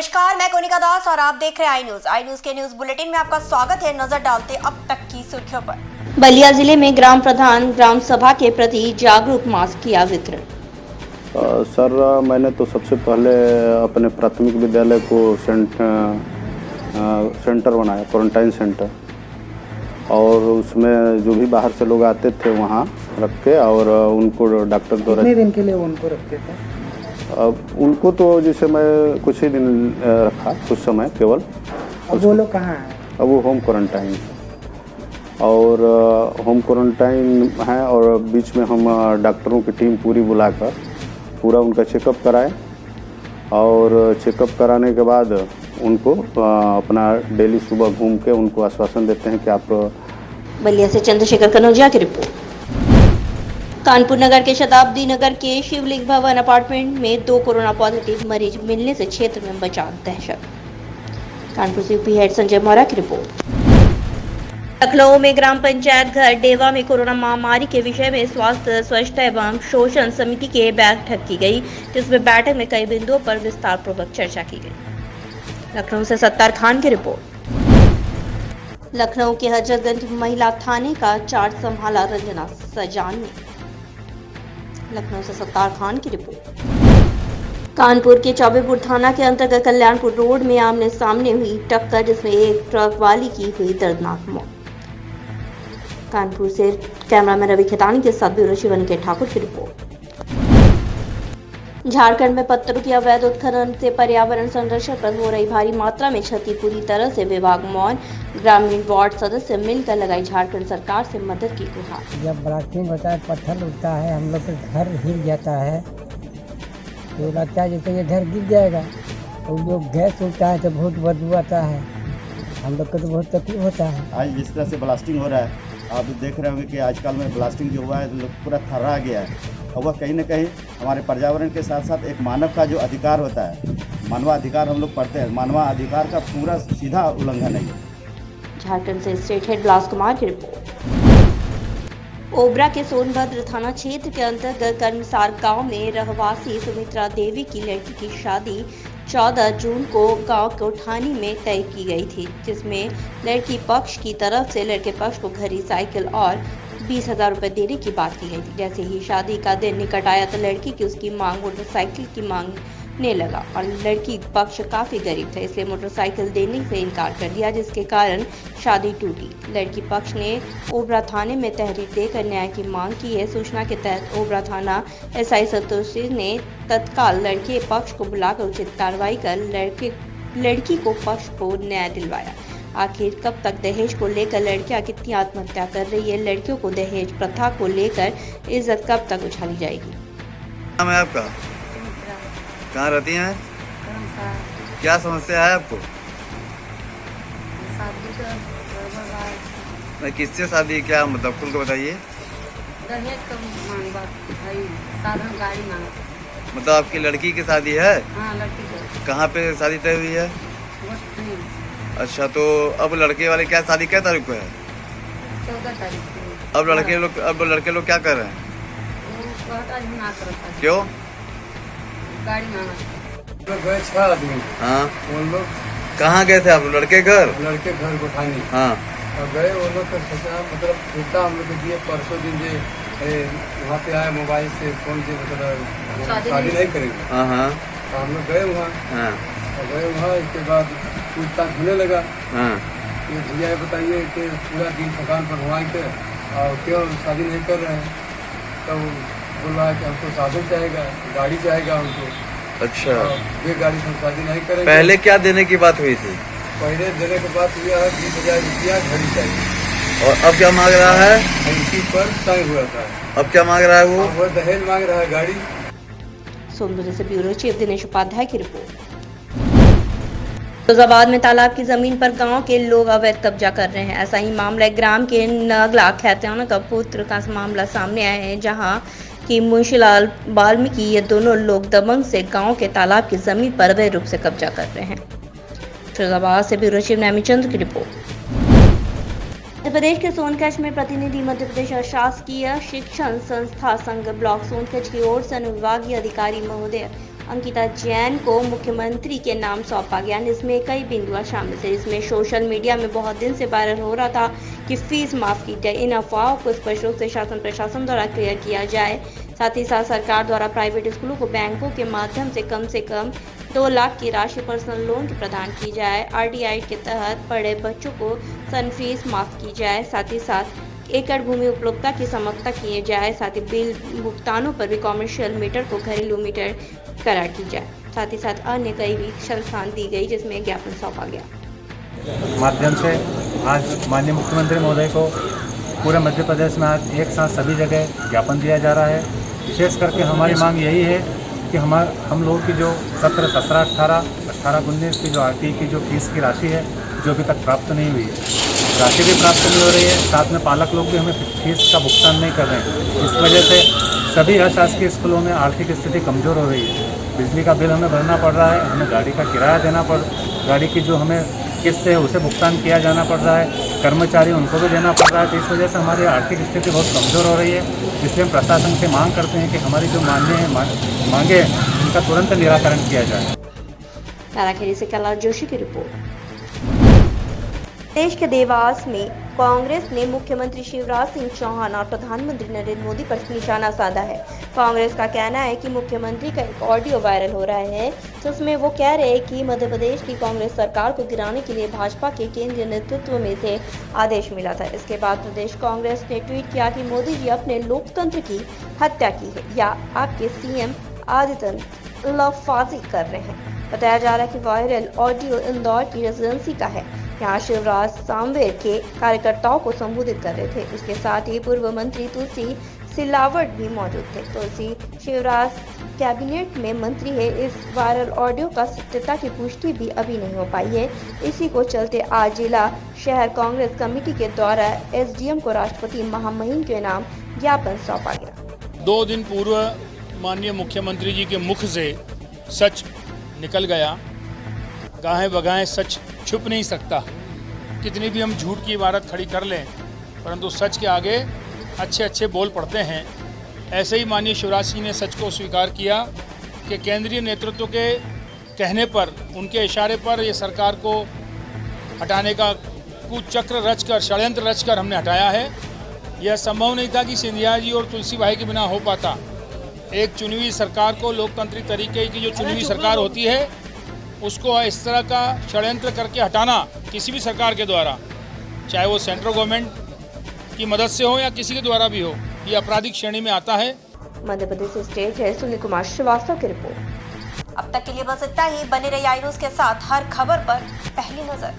नमस्कार, मैं कोनिका दास और आप देख रहे हैं आई न्यूज के न्यूज बुलेटिन में आपका स्वागत है। नजर डालते अब तक की सुर्खियों पर। बलिया जिले में ग्राम प्रधान ग्राम सभा के प्रति जागरूक मास्क किया वितरण। सर, मैंने तो सबसे पहले अपने प्राथमिक विद्यालय को सेंटर बनाया, क्वारंटाइन सेंटर, और उसमें जो भी बाहर से लोग आते थे वहाँ रख के, और उनको डॉक्टर द्वारा। कितने दिन के लिए उनको रखते थे? उनको तो जैसे मैं कुछ ही दिन रखा, कुछ समय केवल। अब वो लोग कहाँ हैं? अब वो होम क्वारंटाइन, और होम क्वारंटाइन है, और बीच में हम डॉक्टरों की टीम पूरी बुलाकर पूरा उनका चेकअप कराए, और चेकअप कराने के बाद उनको अपना डेली सुबह घूम के उनको आश्वासन देते हैं कि आप। बलिया से चंद्रशेखर कनौजिया की रिपोर्ट। कानपुर नगर के शताब्दी नगर के शिवलिंग भवन अपार्टमेंट में 2 कोरोना पॉजिटिव मरीज मिलने से क्षेत्र में मचा दहशत। कानपुर से यूपी हेड संजय मौर्य की रिपोर्ट। लखनऊ में ग्राम पंचायत घर डेवा में कोरोना महामारी के विषय में स्वास्थ्य, स्वच्छता एवं शोषण समिति की बैठक की गई, जिसमें बैठक में कई बिंदुओं पर विस्तार पूर्वक चर्चा की गई। लखनऊ से सत्तार खान की रिपोर्ट। लखनऊ के हजरतगंज महिला थाने का चार्ज संभाला रंजना सजान ने। लखनऊ से सत्तार खान की रिपोर्ट। कानपुर के चौबेपुर थाना के अंतर्गत कल्याणपुर रोड में आमने सामने हुई टक्कर, जिसमें एक ट्रक वाली की हुई दर्दनाक मौत। कानपुर से कैमरामैन रवि खेतानी के साथ ब्यूरो शिवन के ठाकुर की रिपोर्ट। झारखंड में पत्थरों की अवैध उत्खनन से पर्यावरण संरक्षण पर हो रही भारी मात्रा में क्षति, पूरी तरह से विभाग मौन। ग्रामीण वार्ड सदस्य मिलकर लगाई झारखंड सरकार से मदद की गुहार। जब ब्लास्टिंग होता है, पत्थर उठता है, हम लोग का घर हिल जाता है, तो लगता है जैसे ये घर गिर जाएगा। और जो गैस उठता है तो बहुत बदबू आता है, हम लोग को तो बहुत तकलीफ होता है। आज जिस तरह से ब्लास्टिंग हो रहा है, आप देख रहे होंगे कि आजकल में ब्लास्टिंग जो हुआ है तो पूरा थर्रा गया है, और वह कहीं ना कहीं हमारे पर्यावरण के साथ साथ एक मानव का जो अधिकार होता है, मानवाधिकार हम लोग पढ़ते हैं, मानवाधिकार का पूरा सीधा उल्लंघन है। झारखंड से स्टेट हेड बिलास कुमार की रिपोर्ट। ओबरा के सोनभद्र थाना क्षेत्र के अंतर्गत कर्मसार गांव में रहवासी सुमित्रा देवी की लड़की की शादी 14 जून को गांव कोठानी में तय की गई थी, जिसमें लड़की पक्ष की तरफ से लड़के पक्ष को घड़ी, साइकिल और 20,000 रुपए देने की बात की गई थी। जैसे ही शादी का दिन निकट आया तो लड़की की उसकी मांग मोटरसाइकिल की मांगने लगा, और लड़की पक्ष काफी गरीब था, इसलिए मोटरसाइकिल देने से इनकार कर दिया, जिसके कारण शादी टूटी। लड़की पक्ष ने ओबरा थाने में तहरीर देकर न्याय की मांग की है। सूचना के तहत ओबरा थाना एसआई संतोषी ने तत्काल लड़के पक्ष को बुलाकर उचित कार्रवाई कर लड़की को पक्ष को न्याय दिलवाया। आखिर कब तक दहेज को लेकर लड़कियां कितनी आत्महत्या कर रही है, लड़कियों को दहेज प्रथा को लेकर इज्जत कब तक उछाली जाएगी। नाम है आपका? कहाँ रहती हैं? क्या समस्या है आपको? नहीं, किससे शादी, क्या मतलब खुल को बताइए। दहेज का मांग बात भाई, साधन गाड़ी मांग। मतलब आपकी लड़की की शादी है? हाँ, लड़की का। कहाँ पे शादी तय हुई है? अच्छा, तो अब लड़के वाले क्या शादी क्या तारीख को है? 14 तारीख को। अब लड़के लोग क्या कर रहे हैं? वो कहता है ना करो शादी। क्यों? गाड़ी मांगा। गए 6 आदमी। हाँ, वो लोग कहाँ गए थे आप? लड़के घर? लड़के घर कोठानी। हाँ, और गए वो लोग का सोचा, मतलब टूटा हम लोग को दिए परसों दिन जे वहाँ से आए मोबाइल से फोन से, मतलब शादी नहीं करेंगे। हाँ, हाँ, तो हम लोग गए वहाँ, हाँ, और गए वहाँ, इसके बाद पूछताछ होने लगा हाँ, कि भैया ये बताइए कि पूरा दिन दुकान पर घुमाए थे और क्यों शादी नहीं कर रहे हैं। तो बोल रहा है कि हमको साधन चाहेगा, गाड़ी चाहेगा हमको। अच्छा, ये गाड़ी से हम शादी नहीं करेंगे। पहले क्या देने की बात हुई थी? पहले देने के बाद यह है 20,000 रुपया घड़ी चाहिए, और अब क्या मांग रहा है? इसी पर तय हुआ था। अब क्या मांग रहा है वो? वो दहेज मांग रहा है, गाड़ी। सोनभद्र से ब्यूरो चीफ दिनेश उपाध्याय की रिपोर्ट। फिरोजाबाद में तालाब की जमीन पर गांव के लोग अवैध कब्जा कर रहे हैं। ऐसा ही मामला ग्राम के नगला खैताना का पुत्र का मामला सामने आया है, जहां कि मुंशीलाल वाल्मीकि ये दोनों लोग दबंग से गांव के तालाब की जमीन पर अवैध रूप से कब्जा कर रहे हैं। फिरोजाबाद से ब्यूरो चीफ नैमीचंद्र की रिपोर्ट। मध्य प्रदेश के सोनकच्छ में प्रतिनिधि मध्य प्रदेश अशासकीय शिक्षण संस्था संघ ब्लॉक सोनकच्छ की ओर से अनुविभागीय अधिकारी महोदय अंकिता जैन को मुख्यमंत्री के नाम सौंपा गया, जिसमें कई बिंदुआ शामिल थे। इसमें सोशल मीडिया में बहुत दिन से वायरल हो रहा था कि फीस माफ की जाए। इन अफवाहों को स्पष्ट रूप से शासन प्रशासन द्वारा क्लियर किया जाए। साथ ही साथ सरकार द्वारा प्राइवेट स्कूलों को बैंकों के माध्यम से कम 2 लाख की राशि पर्सनल लोन की प्रदान की जाए। RTI के तहत पढ़े बच्चों को सन फीस माफ की जाए। साथ ही साथ एकड़ भूमि उपलब्धता की समझौता किए जाए। साथ ही बिल भुगतानों पर भी कॉमर्शियल मीटर को घरेलू मीटर करार की जाए। साथ ही साथ अन्य कई भी संस्थान दी गई, जिसमें ज्ञापन सौंपा गया। माध्यम से आज माननीय मुख्यमंत्री महोदय को पूरे मध्य प्रदेश में आज एक साथ सभी जगह ज्ञापन दिया जा रहा है। विशेष करके हमारी मांग यही है कि हम लोगों की जो 17, 18, 19 की जो RTI की जो फीस की राशि है, जो अभी तक प्राप्त नहीं हुई है, राशि भी प्राप्त नहीं हो रही है। साथ में पालक लोग भी हमें फीस का भुगतान नहीं कर रहे हैं। इस वजह से सभी अशासकीय स्कूलों में आर्थिक स्थिति कमज़ोर हो रही है। बिजली का बिल हमें भरना पड़ रहा है, हमें गाड़ी का किराया गाड़ी की जो हमें किस्त है उसे भुगतान किया जाना पड़ रहा है, कर्मचारी उनको भी देना पड़ रहा है। तो इस वजह से हमारी आर्थिक स्थिति बहुत कमज़ोर हो रही है। इसलिए हम प्रशासन से मांग करते हैं कि हमारी जो मांगे हैं उनका तुरंत निराकरण किया जाए। नाराखेड़ी से कैलाश जोशी की रिपोर्ट। देश के देवास में कांग्रेस ने मुख्यमंत्री शिवराज सिंह चौहान और प्रधानमंत्री नरेंद्र मोदी पर निशाना साधा है। कांग्रेस का कहना है कि मुख्यमंत्री का एक ऑडियो वायरल हो रहा है, जिसमें वो कह रहे हैं कि मध्य प्रदेश की कांग्रेस सरकार को गिराने के लिए भाजपा के केंद्रीय नेतृत्व में से आदेश मिला था। इसके बाद प्रदेश कांग्रेस ने ट्वीट किया कि मोदी जी अपने लोकतंत्र की हत्या की है या आपके CM आदित्यनाथ लफाजी कर रहे हैं। बताया जा रहा है कि वायरल ऑडियो इंदौर की रेजिडेंसी का है। यहाँ शिवराज सामवेर के कार्यकर्ताओं को संबोधित कर रहे थे। उसके साथ ही पूर्व मंत्री तुलसी सिलावट भी मौजूद थे। तुलसी शिवराज कैबिनेट में मंत्री है। इस वायरल ऑडियो का सत्यता की पुष्टि भी अभी नहीं हो पाई है। इसी को चलते आज जिला शहर कांग्रेस कमेटी के द्वारा SDM को राष्ट्रपति महामहिम के नाम ज्ञापन सौंपा गया। 2 दिन पूर्व माननीय मुख्यमंत्री जी के मुख से सच निकल गया। गाहें बगाहें सच छुप नहीं सकता। कितनी भी हम झूठ की इबारत खड़ी कर लें, परंतु सच के आगे अच्छे बोल पड़ते हैं। ऐसे ही माननीय शिवराज सिंह ने सच को स्वीकार किया कि केंद्रीय नेतृत्व के कहने पर, उनके इशारे पर ये सरकार को हटाने का कुचक्र रचकर, षड्यंत्र रचकर हमने हटाया है। यह संभव नहीं था कि सिंधिया जी और तुलसी भाई के बिना हो पाता। एक चुनी हुई सरकार को, लोकतांत्रिक तरीके की जो चुनी हुई सरकार होती है, उसको इस तरह का षड्यंत्र करके हटाना किसी भी सरकार के द्वारा, चाहे वो सेंट्रल गवर्नमेंट की मदद से हो या किसी के द्वारा भी हो, ये आपराधिक श्रेणी में आता है। मध्य प्रदेश स्टेट है सुनील कुमार श्रीवास्तव की रिपोर्ट। अब तक के लिए बस इतना ही। बने रहिए आई न्यूज़ के साथ, हर खबर पर पहली नजर।